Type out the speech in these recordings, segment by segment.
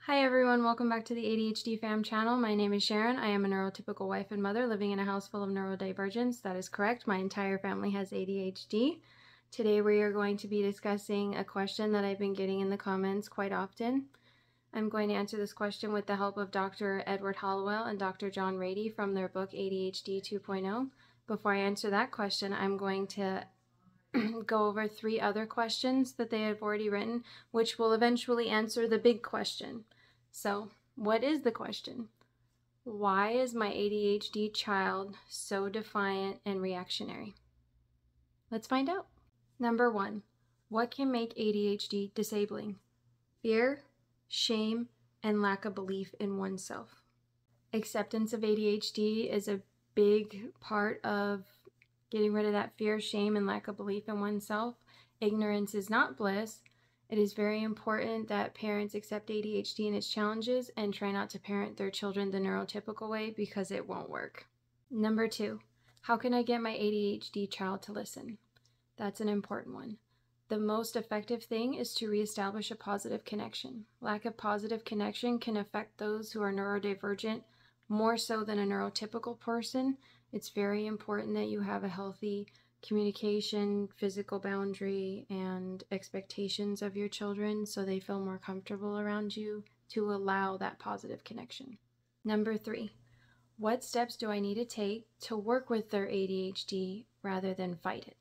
Hi everyone, welcome back to the ADHD fam channel. My name is Sharon. I am a neurotypical wife and mother living in a house full of neurodivergence. That is correct. My entire family has ADHD. Today we are going to be discussing a question that I've been getting in the comments quite often. I'm going to answer this question with the help of Dr. Edward Hallowell and Dr. John Rady from their book ADHD 2.0. Before I answer that question, I'm going to go over 3 other questions that they have already written, which will eventually answer the big question. So, what is the question? Why is my ADHD child so defiant and reactionary? Let's find out. Number 1, what can make ADHD disabling? Fear, shame, and lack of belief in oneself. Acceptance of ADHD is a big part of getting rid of that fear, shame, and lack of belief in oneself. Ignorance is not bliss. It is very important that parents accept ADHD and its challenges and try not to parent their children the neurotypical way because it won't work. Number 2, how can I get my ADHD child to listen? That's an important one. The most effective thing is to reestablish a positive connection. Lack of positive connection can affect those who are neurodivergent more so than a neurotypical person. It's very important that you have a healthy communication, physical boundary, and expectations of your children so they feel more comfortable around you to allow that positive connection. Number 3, what steps do I need to take to work with their ADHD rather than fight it?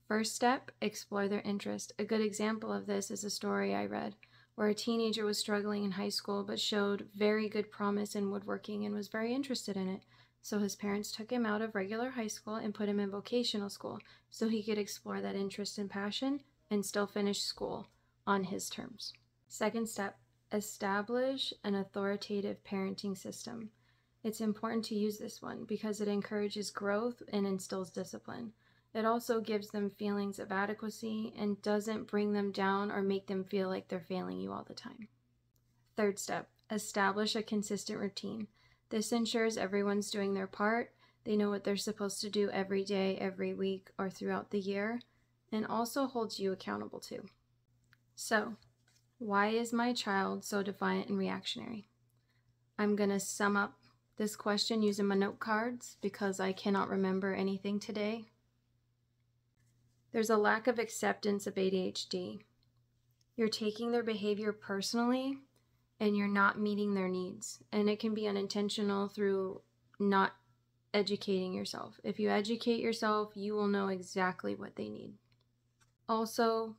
First step, explore their interest. A good example of this is a story I read where a teenager was struggling in high school but showed very good promise in woodworking and was very interested in it. So his parents took him out of regular high school and put him in vocational school so he could explore that interest and passion and still finish school on his terms. Second step, establish an authoritative parenting system. It's important to use this one because it encourages growth and instills discipline. It also gives them feelings of adequacy and doesn't bring them down or make them feel like they're failing you all the time. Third step, establish a consistent routine. This ensures everyone's doing their part, they know what they're supposed to do every day, every week, or throughout the year, and also holds you accountable too. So, why is my child so defiant and reactionary? I'm going to sum up this question using my note cards because I cannot remember anything today. There's a lack of acceptance of ADHD. You're taking their behavior personally and you're not meeting their needs. And it can be unintentional through not educating yourself. If you educate yourself, you will know exactly what they need. Also,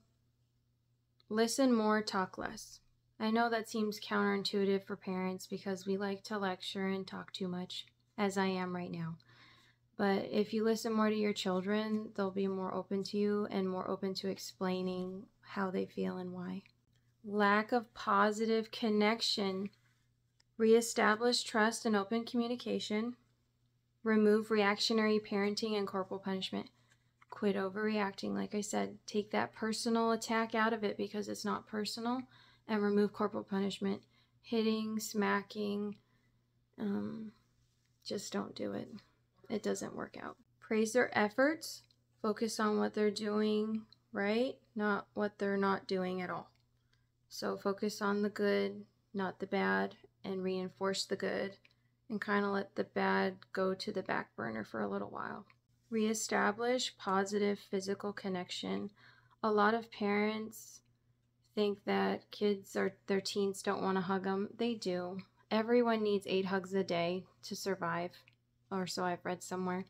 listen more, talk less. I know that seems counterintuitive for parents because we like to lecture and talk too much, as I am right now. But if you listen more to your children, they'll be more open to you and more open to explaining how they feel and why. Lack of positive connection. Reestablish trust and open communication. Remove reactionary parenting and corporal punishment. Quit overreacting. Like I said, take that personal attack out of it because it's not personal, and remove corporal punishment. Hitting, smacking, just don't do it. It doesn't work out. Praise their efforts. Focus on what they're doing right, not what they're not doing at all. So focus on the good, not the bad, and reinforce the good, and kind of let the bad go to the back burner for a little while. Reestablish positive physical connection. A lot of parents think that their teens don't want to hug them. They do. Everyone needs 8 hugs a day to survive, or so I've read somewhere.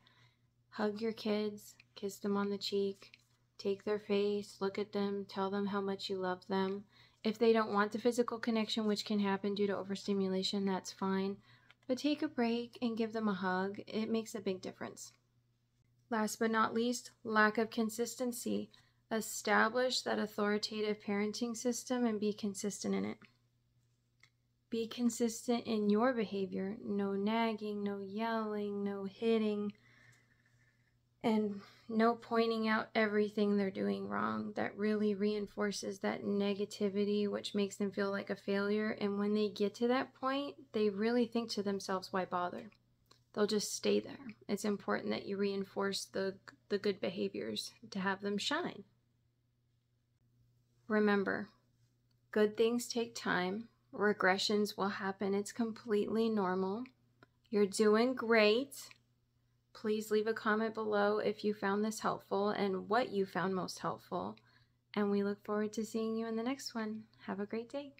Hug your kids, kiss them on the cheek, take their face, look at them, tell them how much you love them. If they don't want the physical connection, which can happen due to overstimulation, that's fine. But take a break and give them a hug. It makes a big difference. Last but not least, lack of consistency. Establish that authoritative parenting system and be consistent in it. Be consistent in your behavior. No nagging, no yelling, no hitting, and no pointing out everything they're doing wrong. That really reinforces that negativity, which makes them feel like a failure. And when they get to that point, they really think to themselves, why bother? They'll just stay there. It's important that you reinforce the good behaviors to have them shine. Remember, good things take time. Regressions will happen. It's completely normal. You're doing great. Please leave a comment below if you found this helpful and what you found most helpful. And we look forward to seeing you in the next one. Have a great day.